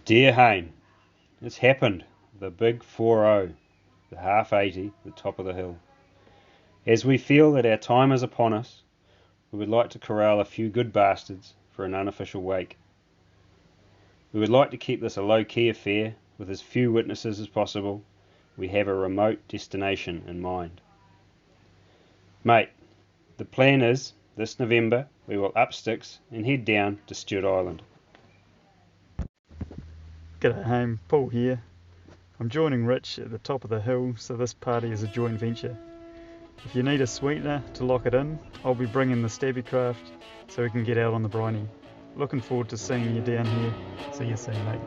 Dear Hane, it's happened. The big 4-0, the half 80, the top of the hill. As we feel that our time is upon us, we would like to corral a few good bastards for an unofficial wake. We would like to keep this a low-key affair with as few witnesses as possible. We have a remote destination in mind. Mate, the plan is, this November, we will up sticks and head down to Stewart Island. G'day home, Paul here. I'm joining Rich at the top of the hill, so this party is a joint venture. If you need a sweetener to lock it in, I'll be bringing the stabby craft so we can get out on the briny. Looking forward to seeing you down here. See you soon, mate.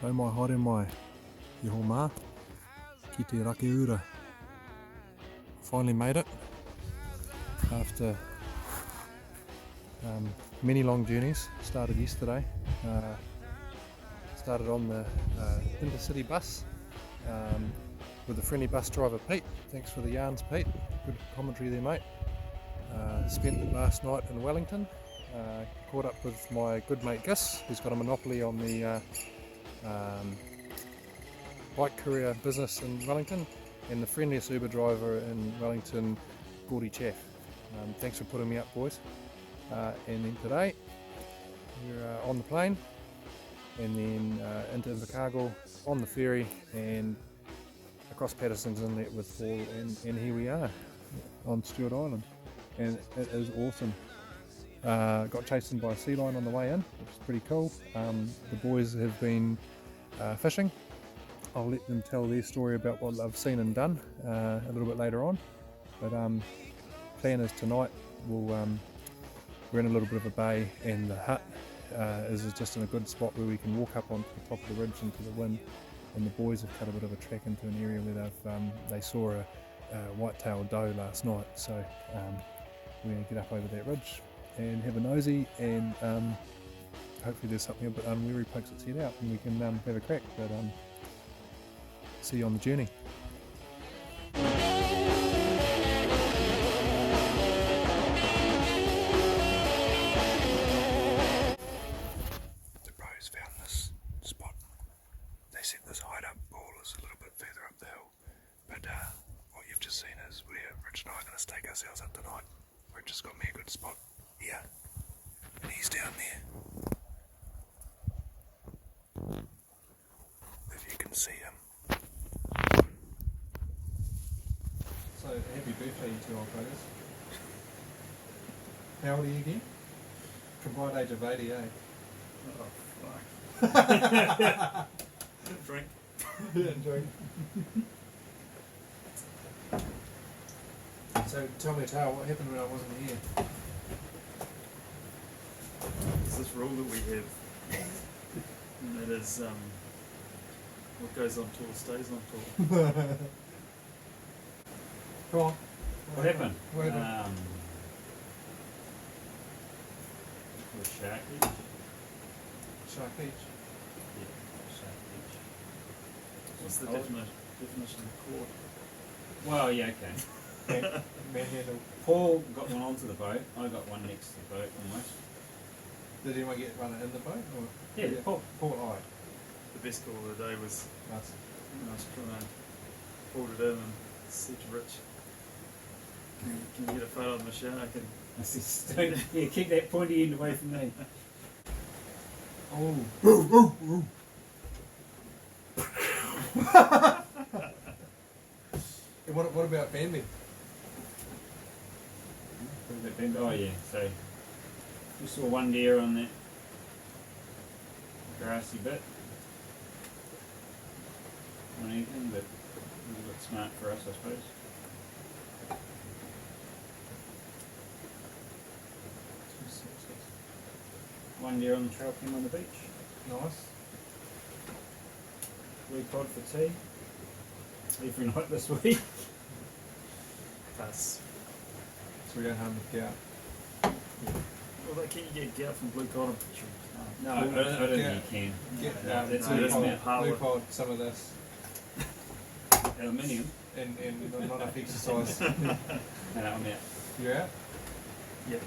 Nau mai haere mai, I ho mā, ki te Rakiura. Finally made it, after many long journeys. Started yesterday, started on the intercity bus with the friendly bus driver Pete. Thanks for the yarns, Pete, good commentary there, mate. Spent the last night in Wellington, caught up with my good mate Gus, who's got a monopoly on the bike courier business in Wellington, and the friendliest Uber driver in Wellington, Gordy Chaff. Thanks for putting me up, boys. And then today we're on the plane, and then into Invercargill on the ferry and across Patterson's Inlet with Paul, and here we are on Stewart Island, and it is awesome. Got chased in by a sea lion on the way in, which is pretty cool. The boys have been fishing. I'll let them tell their story about what they've seen and done a little bit later on. But plan is tonight we're in a little bit of a bay, and the hut is just in a good spot where we can walk up onto the top of the ridge into the wind. And the boys have cut a bit of a track into an area where they saw a white-tailed doe last night. So we're going to get up over that ridge and have a nosy, and hopefully there's something a bit unwary pokes its head out and we can have a crack. But see you on the journey. The bros found this spot. They said this hideout ball is a little bit further up the hill, but what you've just seen is where Rich and I are going to stake ourselves up tonight. Rich just got me a good spot here, and he's down there. If you can see him. So, happy birthday, you two old brothers. How old are you again? Combined age of 80, eh? Oh, fuck. Drink. Drink. So, tell me a tale, what happened when I wasn't here? There's this rule that we have, and that is what goes on tour stays on tour. Go on. What happened? What happened? The Shark Beach. Shark Beach. Yeah, Shark Beach. What's the definition of court? Well, yeah, okay. Manhandle. Paul got one onto the boat, I got one next to the boat almost. Did anyone get run in the boat? Or? Yeah, Paul. Paul, alright. The best call of the day was Nice. I was trying to pulled it in and said to Rich, can you get a photo of the shark? And I said, yeah, keep that pointy end away from me. Oh. And what about Bambi? Oh yeah, so we saw one deer on that grassy bit one evening, but it was a bit smart for us, I suppose. One deer on the trail came on the beach. Nice. Wee cod for tea. every night this week. Plus, So we don't harm the gout. although can you get gout from blue cotton? No, I don't think you can. That's power. loophole some of this Aluminium. and not enough exercise. And I'm out. You're out? Yep.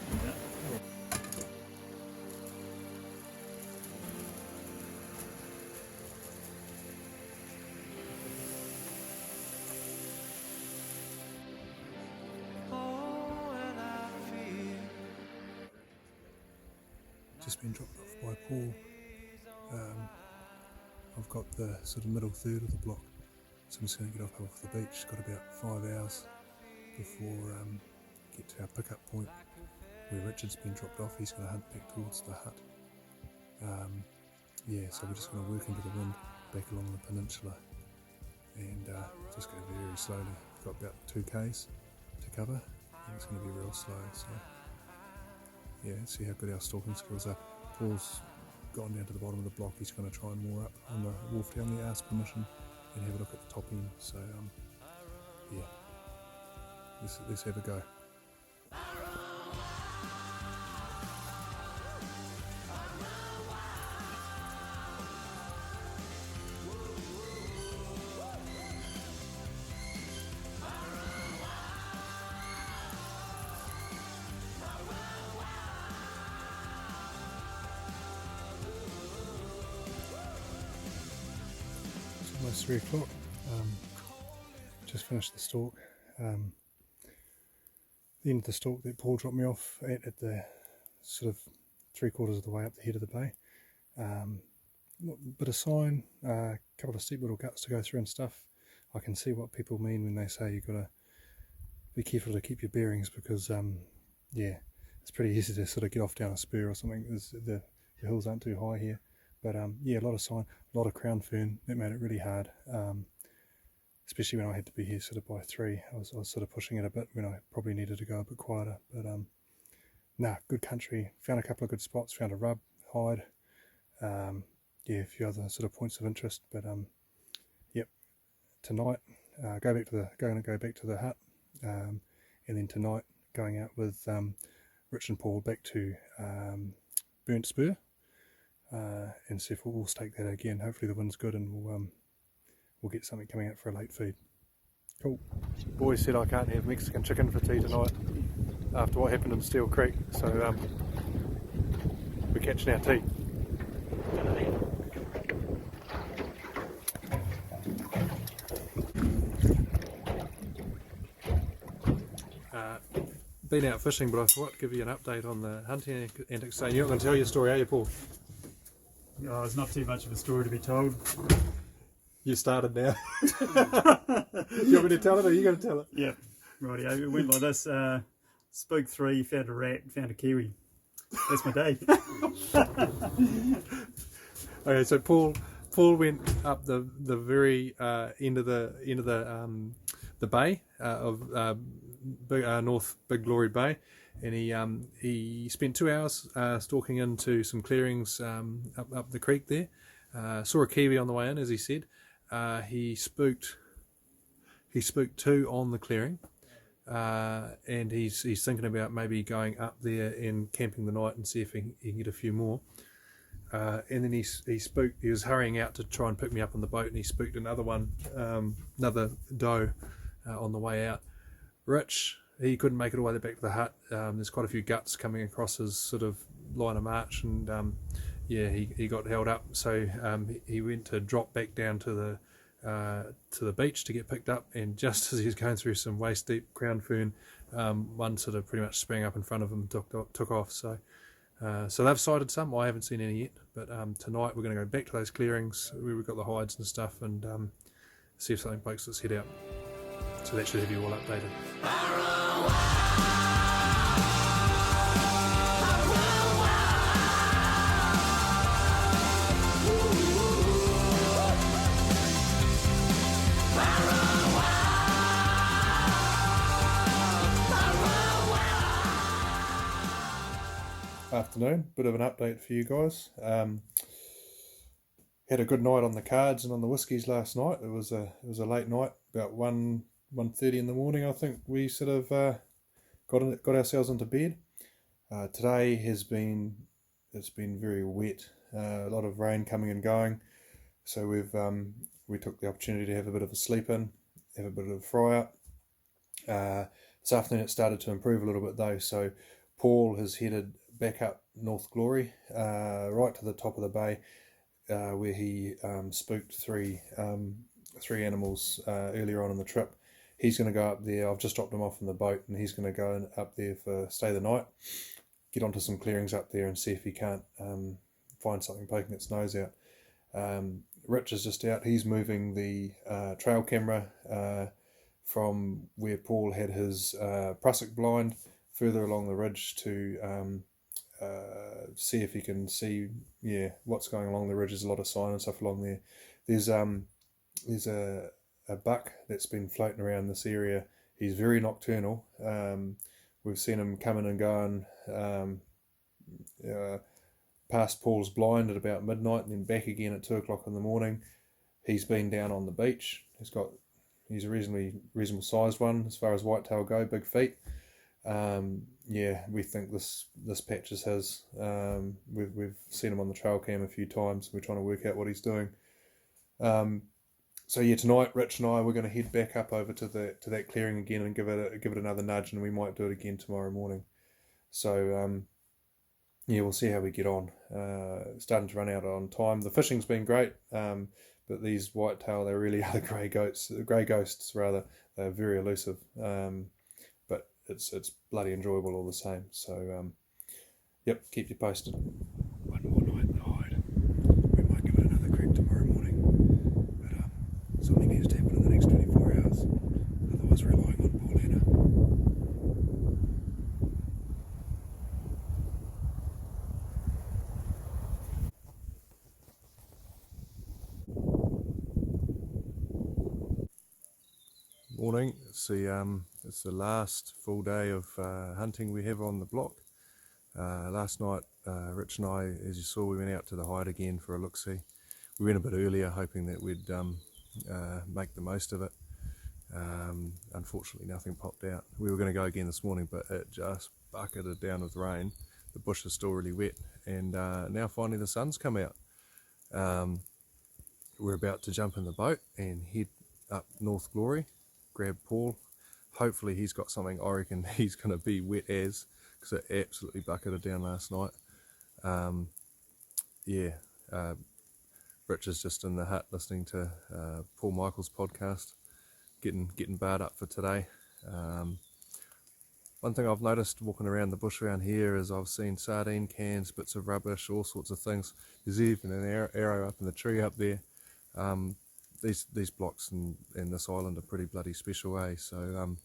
Just been dropped off by Paul. I've got the sort of middle third of the block, so I'm just going to get off the beach. Got about 5 hours before get to our pickup point where Richard's been dropped off. He's going to hunt back towards the hut. Yeah, so we're just going to work into the wind back along the peninsula and just go very slowly. We've got about 2 k's to cover and it's going to be real slow. So yeah, see how good our stalking skills are. Paul's gone down to the bottom of the block. He's going to try and moor up on the wharf down there, ask permission and have a look at the top end. So yeah, let's have a go. Almost 3 o'clock. Just finished the stalk. The end of the stalk that Paul dropped me off at the sort of 3/4 of the way up the head of the bay. Bit of sign, a couple of steep little guts to go through and stuff. I can see what people mean when they say you've got to be careful to keep your bearings because yeah, it's pretty easy to sort of get off down a spur or something. The hills aren't too high here. But yeah, a lot of sign, a lot of crown fern. That made it really hard, especially when I had to be here sort of by 3. I was sort of pushing it a bit when I probably needed to go a bit quieter. But nah, good country. Found a couple of good spots. Found a rub, hide. Yeah, a few other sort of points of interest. But yep, tonight going to go back to the hut, and then tonight going out with Rich and Paul back to Burnt Spur. And see if we'll stake that again. Hopefully the wind's good and we'll get something coming out for a late feed. Cool. Boys said I can't have Mexican chicken for tea tonight after what happened in Steel Creek, so we're catching our tea. Been out fishing, but I thought I'd give you an update on the hunting antics. So you're not going to tell your story, are you, Paul? Oh, there's not too much of a story to be told. You started now. You want me to tell it or are you going to tell it? Yeah, rightio. It went like this. Spook 3, found a rat, found a kiwi. That's my day. Okay, so Paul went up the very end of the bay of North Big Glory Bay, and he spent 2 hours stalking into some clearings up the creek there. Saw a kiwi on the way in, as he said. He spooked 2 on the clearing, and he's thinking about maybe going up there and camping the night and see if he can get a few more. And then he spooked. He was hurrying out to try and pick me up on the boat, and he spooked another one, another doe on the way out. Rich, he couldn't make it all the way back to the hut. There's quite a few guts coming across his sort of line of march, and yeah, he got held up. So he went to drop back down to the beach to get picked up, and just as he was going through some waist deep crown fern, one sort of pretty much sprang up in front of him and took off. So they've sighted some. I haven't seen any yet, but tonight we're going to go back to those clearings where we've got the hides and stuff, and see if something pokes its head out. So that should have you all updated. Afternoon, bit of an update for you guys. Had a good night on the cards and on the whiskies last night. It was a late night, about 1:30 in the morning. I think we sort of got ourselves into bed. Today it's been very wet. A lot of rain coming and going. So we took the opportunity to have a bit of a sleep in, have a bit of a fry up. This afternoon it started to improve a little bit though. So Paul has headed back up North Glory, right to the top of the bay, where he spooked three animals earlier on in the trip. He's going to go up there. I've just dropped him off in the boat, and he's going to go up there for stay the night, get onto some clearings up there and see if he can't find something poking its nose out. Rich is just out. He's moving the trail camera from where Paul had his prusik blind further along the ridge to see if he can see what's going along the ridge. There's a lot of sign and stuff along there. There's a buck that's been floating around this area. He's very nocturnal. We've seen him coming and going past Paul's blind at about midnight and then back again at 2 o'clock in the morning. He's been down on the beach. He's a reasonable sized one as far as whitetail go, big feet. We think this patch is his. We've seen him on the trail cam a few times. We're trying to work out what he's doing. Tonight Rich and I, we're going to head back up over to that clearing again and give it another nudge, and we might do it again tomorrow morning. So we'll see how we get on. Starting to run out on time. The fishing's been great, but these whitetail, they really are the grey ghosts rather. They're very elusive, but it's bloody enjoyable all the same. So keep you posted. One more night in the hide. We might give it another crack tomorrow morning, but something needs to happen in the next 24 hours. Otherwise, relying on Paulina. Morning. It's the last full day of hunting we have on the block. Last night, Rich and I, as you saw, we went out to the hide again for a look-see. We went a bit earlier, hoping that we'd make the most of it. Unfortunately, nothing popped out. We were going to go again this morning, but it just bucketed down with rain. The bush is still really wet, and now finally the sun's come out. We're about to jump in the boat and head up North Glory, grab Paul. Hopefully he's got something. I reckon he's going to be wet as, because it absolutely bucketed down last night. Rich is just in the hut listening to Paul Michael's podcast, getting barred up for today. One thing I've noticed walking around the bush around here is I've seen sardine cans, bits of rubbish, all sorts of things. There's even an arrow up in the tree up there. These blocks and this island are pretty bloody special, eh? So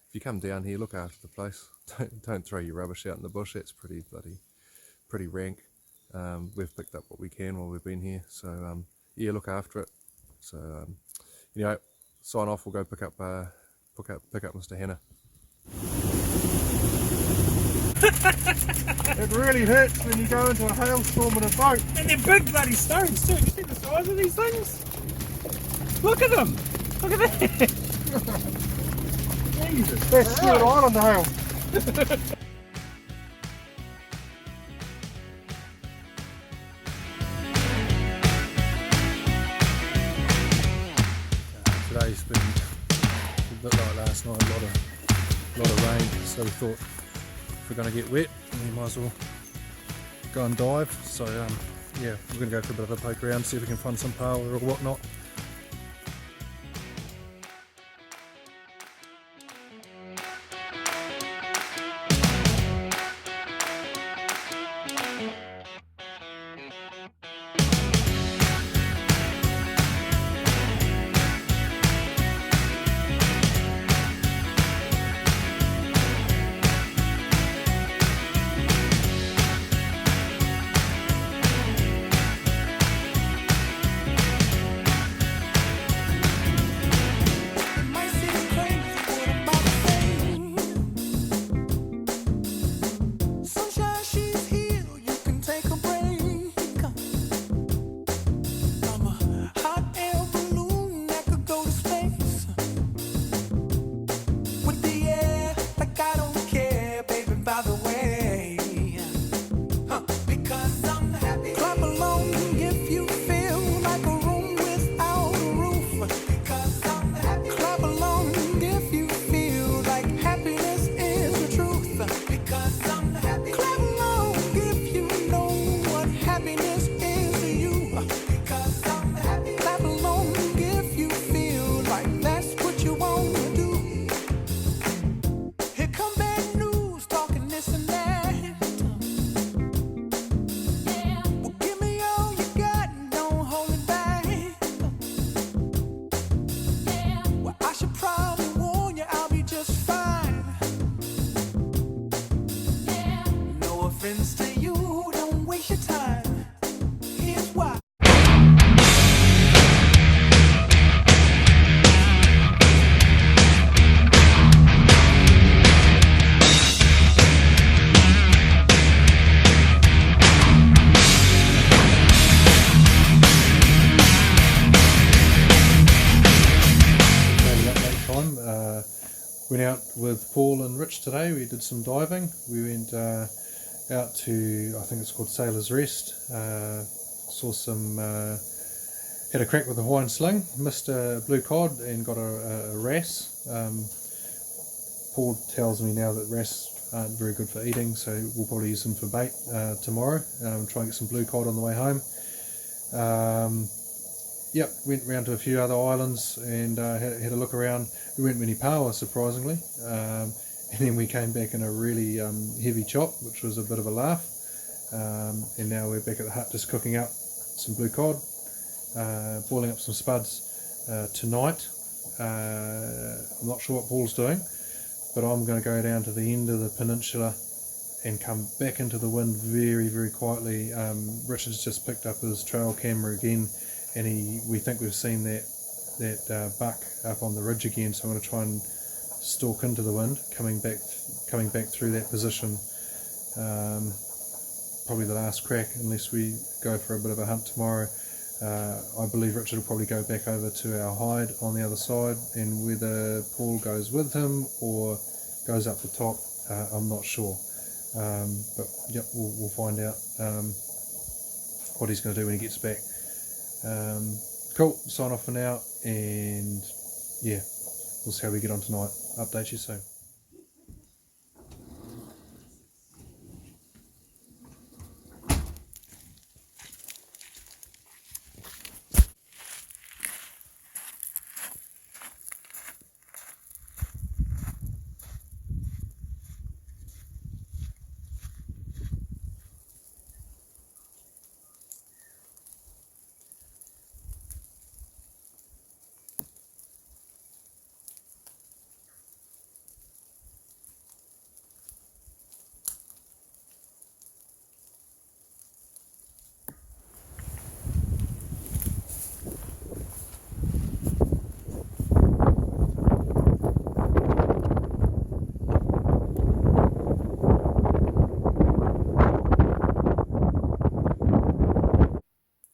if you come down here, look after the place. Don't throw your rubbish out in the bush. That's pretty rank. We've picked up what we can while we've been here. So look after it. So sign off. We'll go pick up Mr. Hannah. It really hurts when you go into a hailstorm in a boat. And they're big bloody stones too. You see the size of these things? Look at them! Look at that! Jesus, that's Stewart Island hail. Today's been a bit like last night, a lot of rain, so we thought if we're going to get wet, we might as well go and dive. So we're going to go for a bit of a poke around, see if we can find some power or whatnot. Went out with Paul and Rich today. We did some diving. We went out to, I think it's called Sailor's Rest. Saw some, had a crack with a Hawaiian sling, missed a blue cod and got a wrasse. Paul tells me now that wrasse aren't very good for eating, so we'll probably use them for bait tomorrow. Try and get some blue cod on the way home. Yep, went round to a few other islands and had a look around. We weren't many paua, surprisingly, and then we came back in a really heavy chop, which was a bit of a laugh. And now we're back at the hut just cooking up some blue cod, boiling up some spuds tonight. I'm not sure what Paul's doing, but I'm going to go down to the end of the peninsula and come back into the wind very, very quietly. Richard's just picked up his trail camera again, and we think we've seen that buck up on the ridge again. So I'm going to try and stalk into the wind, coming back through that position. Probably the last crack, unless we go for a bit of a hunt tomorrow. I believe Richard will probably go back over to our hide on the other side, and whether Paul goes with him or goes up the top, I'm not sure. But yep, we'll find out what he's going to do when he gets back. Cool, sign off for now, and yeah, we'll see how we get on tonight. Update you soon.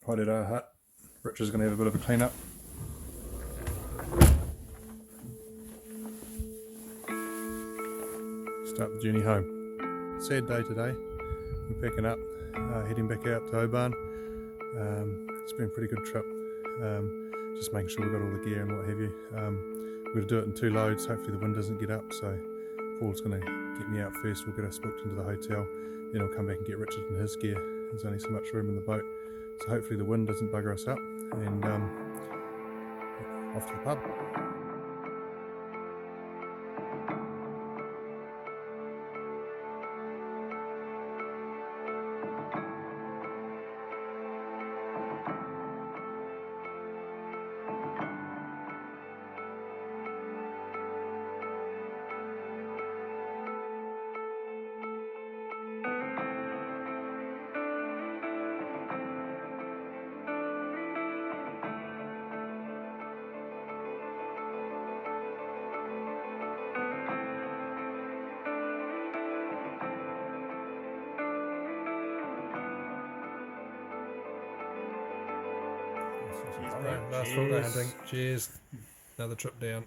Right at our hut, Richard's going to have a bit of a clean up. Start the journey home. Sad day today. We're packing up, heading back out to Oban. It's been a pretty good trip. Just making sure we've got all the gear and what have you. We're going to do it in 2 loads. Hopefully the wind doesn't get up. So Paul's going to get me out first. We'll get us booked into the hotel. Then I'll come back and get Richard and his gear. There's only so much room in the boat. So hopefully the wind doesn't bugger us up, and off to the pub. Last full day hunting. Cheers. Another trip down.